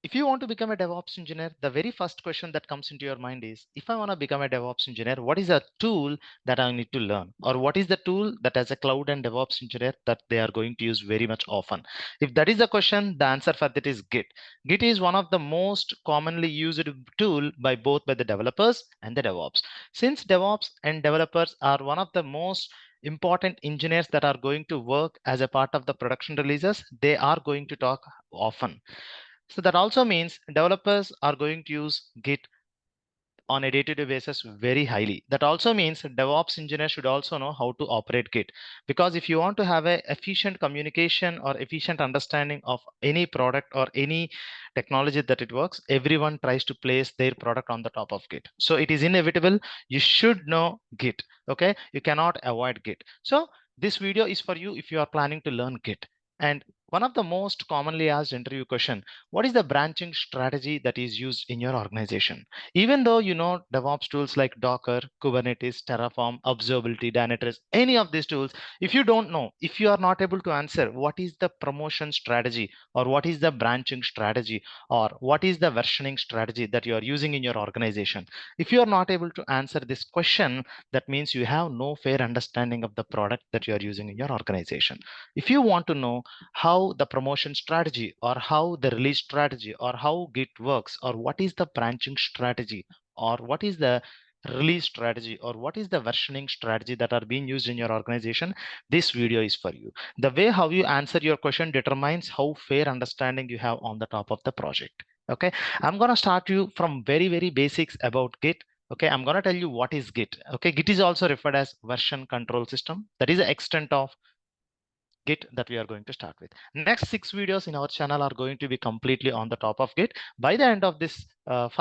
If you want to become a DevOps engineer, the very first question that comes into your mind is, if I want to become a DevOps engineer, what is a tool that I need to learn? Or what is the tool that as a cloud and DevOps engineer that they are going to use very much often? If that is the question, the answer for that is Git. Git is one of the most commonly used tool by both by the developers and the DevOps. Since DevOps and developers are one of the most important engineers that are going to work as a part of the production releases, they are going to talk often. So that also means developers are going to use Git on a day-to-day basis very highly. That also means DevOps engineer should also know how to operate Git, because if you want to have a efficient communication or efficient understanding of any product or any technology that it works, everyone tries to place their product on the top of Git. So it is inevitable. You should know Git. Okay, you cannot avoid Git. So this video is for you if you are planning to learn Git. And one of the most commonly asked interview question: what is the branching strategy that is used in your organization? Even though you know DevOps tools like Docker, Kubernetes, Terraform, Observability, Dynatrace, any of these tools, if you don't know, if you are not able to answer what is the promotion strategy, or what is the branching strategy, or what is the versioning strategy that you are using in your organization, if you are not able to answer this question, that means you have no fair understanding of the product that you are using in your organization. If you want to know how the promotion strategy, or how the release strategy, or how Git works, or what is the branching strategy, or what is the release strategy, or what is the versioning strategy that are being used in your organization, this video is for you. The way how you answer your question determines how fair understanding you have on the top of the project. Okay, I'm going to start you from very basics about Git. Okay, I'm going to tell you what is Git. Okay, Git is also referred as version control system. That is the extent of Git that we are going to start with. Next 6 videos in our channel are going to be completely on the top of Git. By the end of this 5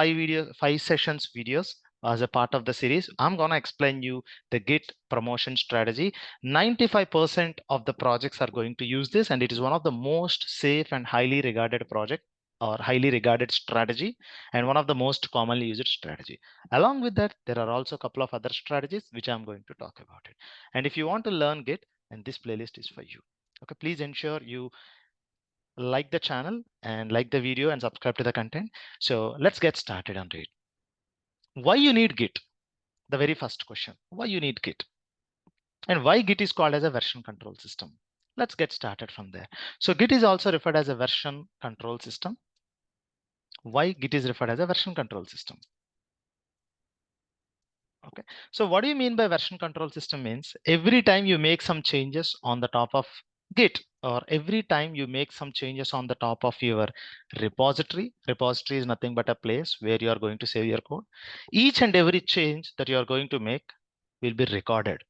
sessions videos as a part of the series, I'm going to explain you the Git promotion strategy. 95% of the projects are going to use this, and it is one of the most safe and highly regarded project or highly regarded strategy, and one of the most commonly used strategy. Along with that, there are also a couple of other strategies which I'm going to talk about it. And if you want to learn Git, and this playlist is for you. Okay, please ensure you like the channel and like the video and subscribe to the content. So let's get started on it. Why you need Git? The very first question, why you need Git? And why Git is called as a version control system? Let's get started from there. So Git is also referred as a version control system. Why Git is referred as a version control system? Okay, so what do you mean by version control system? Means every time you make some changes on the top of Git, or every time you make some changes on the top of your repository is nothing but a place where you are going to save your code. Each and every change that you are going to make will be recorded.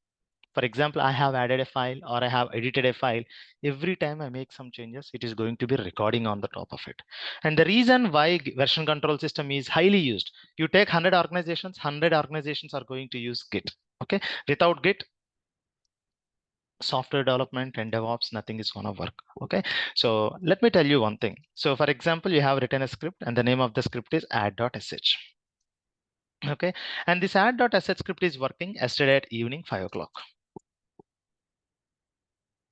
For example, I have added a file or I have edited a file. Every time I make some changes, it is going to be recording on the top of it. And the reason why version control system is highly used, you take 100 organizations, 100 organizations are going to use Git. Okay, without Git, software development and DevOps, nothing is going to work. Okay, so let me tell you one thing. So for example, you have written a script and the name of the script is add.sh. Okay, and this add.sh script is working yesterday at evening 5 o'clock.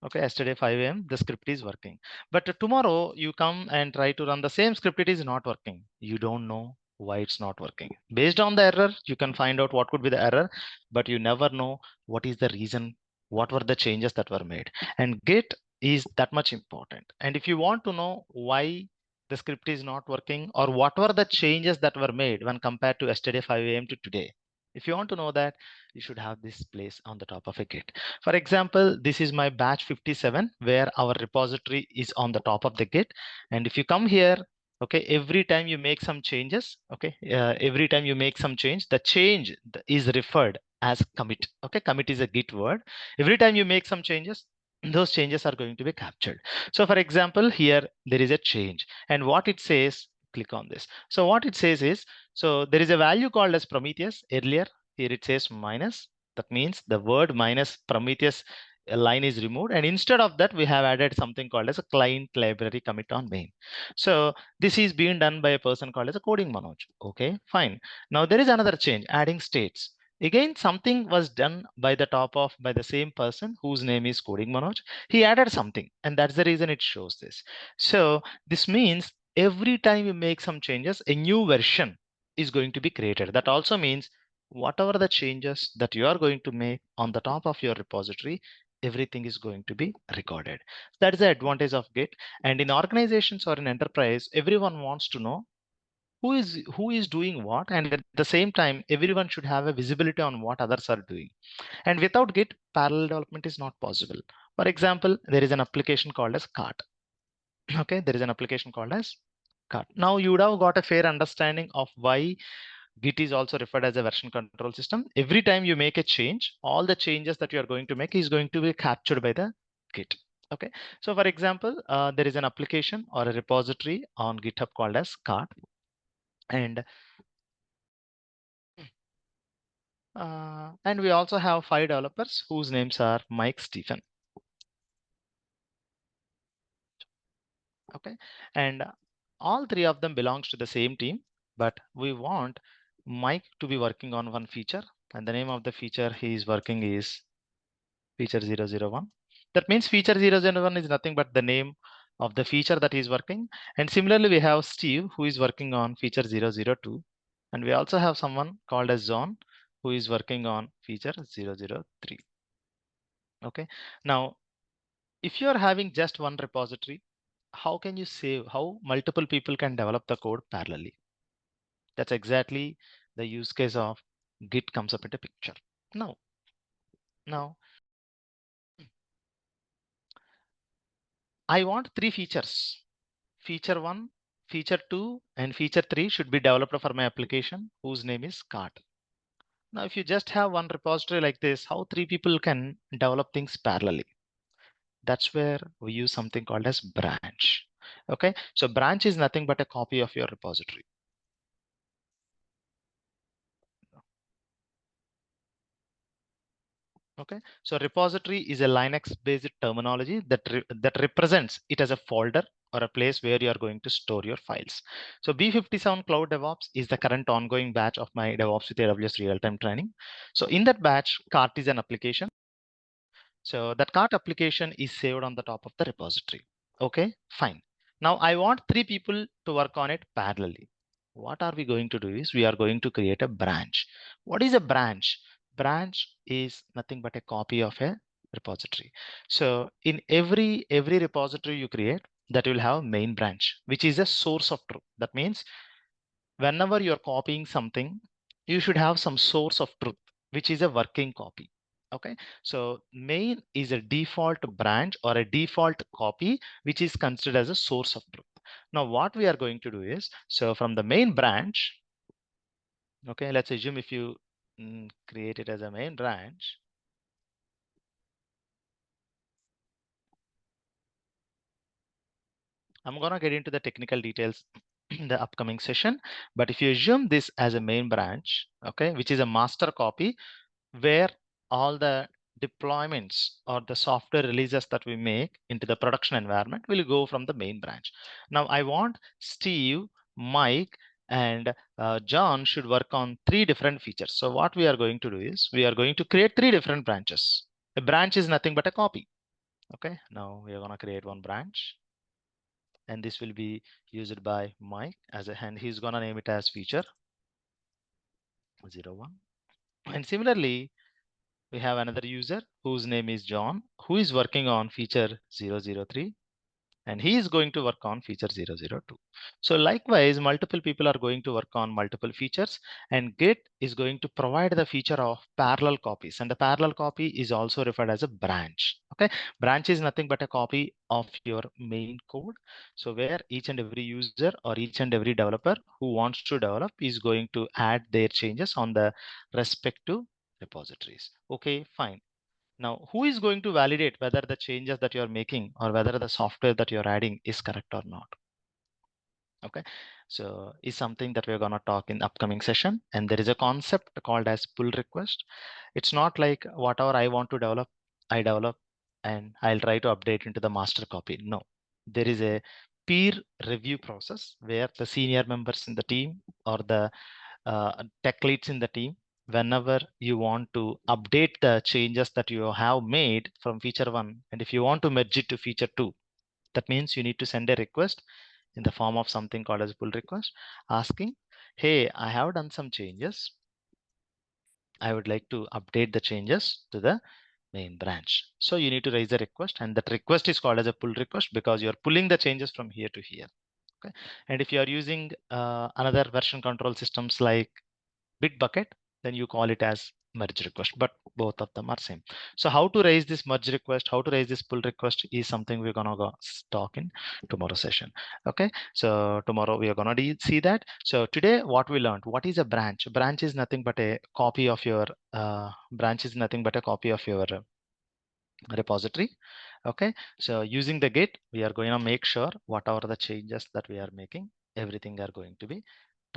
Okay, yesterday 5 a.m. the script is working, but tomorrow you come and try to run the same script, it is not working. You don't know why it's not working. Based on the error, you can find out what could be the error, but you never know what is the reason, what were the changes that were made. And Git is that much important. And if you want to know why the script is not working, or what were the changes that were made when compared to yesterday 5 a.m. to today, if you want to know that, you should have this place on the top of a Git. For example, this is my batch 57 where our repository is on the top of the Git. And if you come here, okay, every time you make some changes, okay, every time you make some change, the change is referred as commit. Okay, commit is a Git word. Every time you make some changes, those changes are going to be captured. So for example, here there is a change, and what it says, click on this. So what it says is, so there is a value called as Prometheus. Earlier here it says minus. That means the word minus Prometheus line is removed, and instead of that we have added something called as a client library commit on main. So this is being done by a person called as a coding Manoj. Okay, fine. Now there is another change, adding states. Again, something was done by the top of by the same person whose name is coding Manoj. He added something, and that's the reason it shows this. So this means every time you make some changes, a new version is going to be created. That also means whatever the changes that you are going to make on the top of your repository, everything is going to be recorded. That is the advantage of Git. And in organizations or in enterprise, everyone wants to know who is doing what, and at the same time, everyone should have a visibility on what others are doing. And without Git, parallel development is not possible. For example, there is an application called as cart. Okay, there is an application called as cart. Now you would have got a fair understanding of why Git is also referred as a version control system. Every time you make a change, all the changes that you are going to make is going to be captured by the Git. Okay, so for example, there is an application or a repository on GitHub called as cart, and we also have 5 developers whose names are Mike, Stephen. Okay, and all 3 of them belongs to the same team, but we want Mike to be working on one feature, and the name of the feature he is working is feature 001. That means feature 001 is nothing but the name of the feature that he is working. And similarly, we have Steve who is working on feature 002, and we also have someone called as John who is working on feature 003. Okay, now if you are having just one repository, how can you save, how multiple people can develop the code parallelly? That's exactly the use case of Git comes up into picture. Now, I want 3 features. Feature 1, feature 2, and feature 3 should be developed for my application whose name is cart. Now, if you just have one repository like this, how 3 people can develop things parallelly? That's where we use something called as branch. Okay, so branch is nothing but a copy of your repository. Okay, so repository is a Linux based terminology that represents it as a folder or a place where you are going to store your files. So B57 Cloud DevOps is the current ongoing batch of my DevOps with AWS real-time training. So in that batch, cart is an application. So that cart application is saved on the top of the repository. Okay, fine. Now I want 3 people to work on it parallelly. What are we going to do is we are going to create a branch. What is a branch? Branch is nothing but a copy of a repository. So in every repository you create, that will have main branch, which is a source of truth. That means whenever you're copying something, you should have some source of truth, which is a working copy. Okay, so main is a default branch or a default copy, which is considered as a source of truth. Now, what we are going to do is, so from the main branch, okay, let's assume if you create it as a main branch, I'm going to get into the technical details in the upcoming session. But if you assume this as a main branch, okay, which is a master copy, where all the deployments or the software releases that we make into the production environment will go from the main branch. Now I want Steve, Mike, and John should work on 3 different features. So what we are going to do is we are going to create 3 different branches. A branch is nothing but a copy. Okay, now we are going to create one branch, and this will be used by Mike as a, and he's going to name it as feature 01. And similarly, we have another user whose name is John, who is working on feature 003, and he is going to work on feature 002. So likewise, multiple people are going to work on multiple features, and Git is going to provide the feature of parallel copies, and the parallel copy is also referred as a branch. Okay, branch is nothing but a copy of your main code. So where each and every user or each and every developer who wants to develop is going to add their changes on the respective repositories. Okay, fine. Now, who is going to validate whether the changes that you're making or whether the software that you're adding is correct or not? Okay, so is something that we're going to talk in upcoming session. And there is a concept called as pull request. It's not like whatever I want to develop, I develop and I'll try to update into the master copy. No, there is a peer review process where the senior members in the team or the tech leads in the team, whenever you want to update the changes that you have made from feature 1, and if you want to merge it to feature 2, that means you need to send a request in the form of something called as a pull request, asking, hey, I have done some changes. I would like to update the changes to the main branch. So you need to raise a request, and that request is called as a pull request because you're pulling the changes from here to here. Okay. And if you are using another version control systems like Bitbucket, then you call it as merge request, but both of them are same. So how to raise this merge request, how to raise this pull request is something we're gonna go talk in tomorrow session. Okay, so tomorrow we are gonna see that. So today what we learned, what is a branch? Branch is nothing but a copy of your repository. Okay, so using the Git, we are going to make sure whatever the changes that we are making, everything are going to be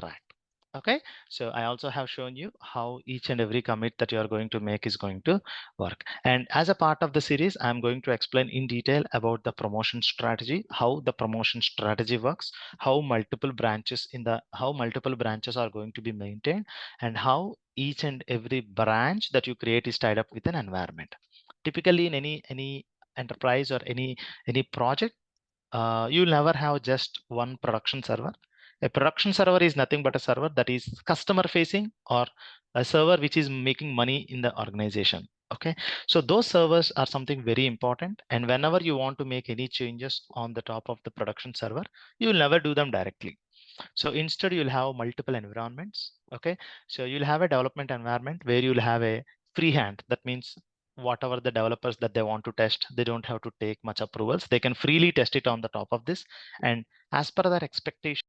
tracked. Okay, so I also have shown you how each and every commit that you are going to make is going to work. And as a part of the series, I'm going to explain in detail about the promotion strategy, how the promotion strategy works, how multiple branches are going to be maintained, and how each and every branch that you create is tied up with an environment. Typically in any enterprise or any project, you'll never have just one production server. A production server is nothing but a server that is customer facing, or a server which is making money in the organization. Okay, so those servers are something very important, and whenever you want to make any changes on the top of the production server, you will never do them directly. So instead you'll have multiple environments. Okay, so you'll have a development environment where you'll have a free hand. That means whatever the developers that they want to test, they don't have to take much approvals. They can freely test it on the top of this, and as per their expectation,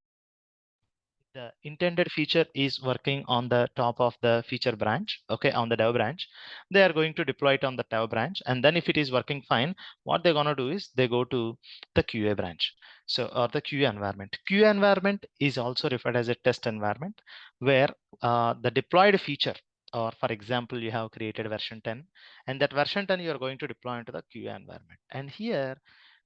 the intended feature is working on the top of the feature branch, okay, on the dev branch, they are going to deploy it on the dev branch. And then if it is working fine, what they're going to do is they go to the QA branch. So, or the QA environment. QA environment is also referred as a test environment, where the deployed feature, or for example, you have created version 10, and that version 10 you are going to deploy into the QA environment. And here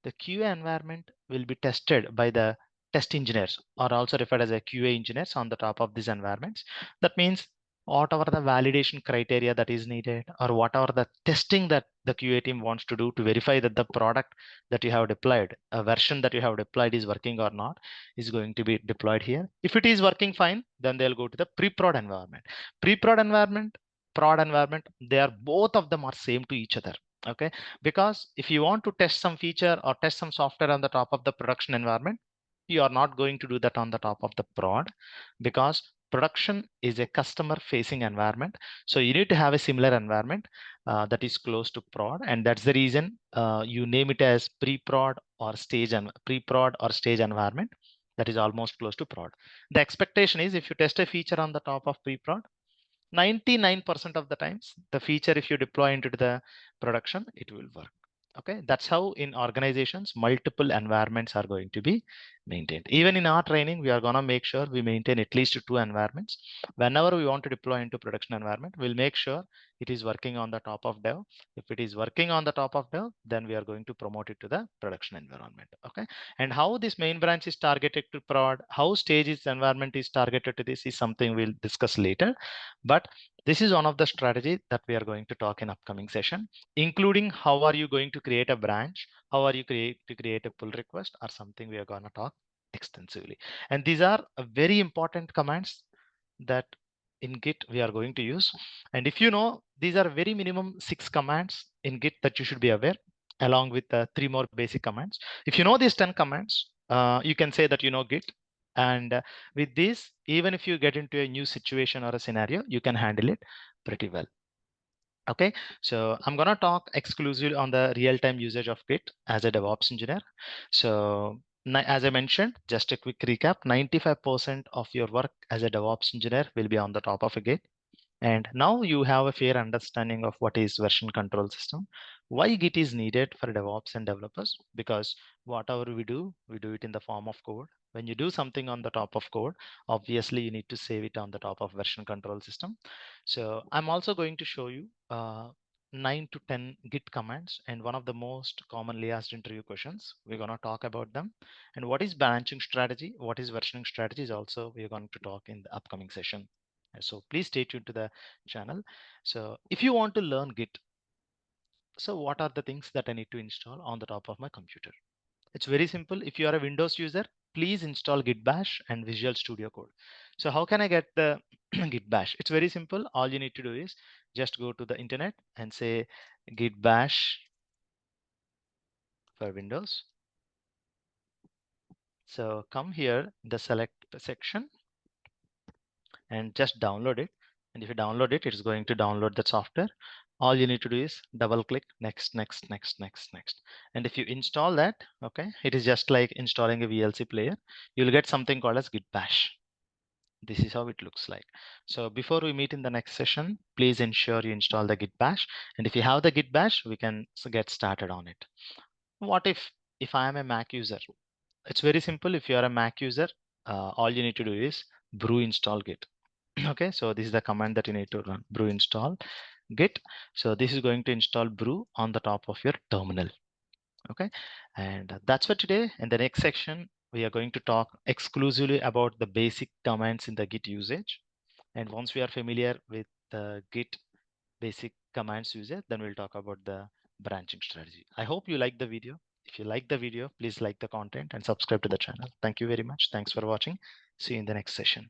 the QA environment will be tested by the test engineers, or also referred as a QA engineers, on the top of these environments. That means whatever the validation criteria that is needed, or whatever the testing that the QA team wants to do to verify that the product that you have deployed, a version that you have deployed, is working or not, is going to be deployed here. If it is working fine, then they'll go to the pre-prod environment. Pre-prod environment, prod environment, they are both of them are same to each other. Okay, because if you want to test some feature or test some software on the top of the production environment, you are not going to do that on the top of the prod, because production is a customer facing environment. So you need to have a similar environment that is close to prod, and that's the reason you name it as pre-prod or stage, and pre-prod or stage environment that is almost close to prod. The expectation is if you test a feature on the top of pre-prod, 99% of the times the feature, if you deploy into the production, it will work. Okay, that's how in organizations multiple environments are going to be maintained. Even in our training, we are going to make sure we maintain at least two environments. Whenever we want to deploy into production environment, we'll make sure it is working on the top of dev. If it is working on the top of dev, then we are going to promote it to the production environment. Okay, and how this main branch is targeted to prod, how stages environment is targeted to this, is something we'll discuss later. But this is one of the strategies that we are going to talk in upcoming session, including how are you going to create a branch, how are you to create a pull request, or something we are going to talk extensively. And these are very important commands that in Git we are going to use. And if you know, these are very minimum 6 commands in Git that you should be aware, along with 3 more basic commands. If you know these 10 commands, you can say that you know Git. And with this, even if you get into a new situation or a scenario, you can handle it pretty well. Okay, so I'm gonna talk exclusively on the real-time usage of Git as a DevOps engineer. So as I mentioned, just a quick recap, 95% of your work as a DevOps engineer will be on the top of a Git. And now you have a fair understanding of what is version control system, why Git is needed for DevOps and developers, because whatever we do it in the form of code. When you do something on the top of code, obviously you need to save it on the top of version control system. So I'm also going to show you 9 to 10 Git commands, and one of the most commonly asked interview questions. We're going to talk about them. And what is branching strategy, what is versioning strategy is also we're going to talk in the upcoming session. So please stay tuned to the channel. So if you want to learn Git, so what are the things that I need to install on the top of my computer? It's very simple. If you are a Windows user, please install Git Bash and Visual Studio Code. So how can I get the Git Bash? It's very simple. All you need to do is just go to the internet and say Git Bash for Windows. So come here, the select section, and just download it. And if you download it, it's going to download the software. All you need to do is double click next, next, next, next, next. And if you install that, okay, it is just like installing a VLC player. You'll get something called as Git Bash. This is how it looks like. So before we meet in the next session, please ensure you install the Git Bash. And if you have the Git Bash, we can get started on it. What if I am a Mac user? It's very simple. If you are a Mac user, all you need to do is brew install git. Okay, so this is the command that you need to run, brew install git. So this is going to install brew on the top of your terminal. Okay, and that's for today. In the next section, we are going to talk exclusively about the basic commands in the git usage. And once we are familiar with the git basic commands usage, then we'll talk about the branching strategy. I hope you like the video. If you like the video, please like the content and subscribe to the channel. Thank you very much. Thanks for watching. See you in the next session.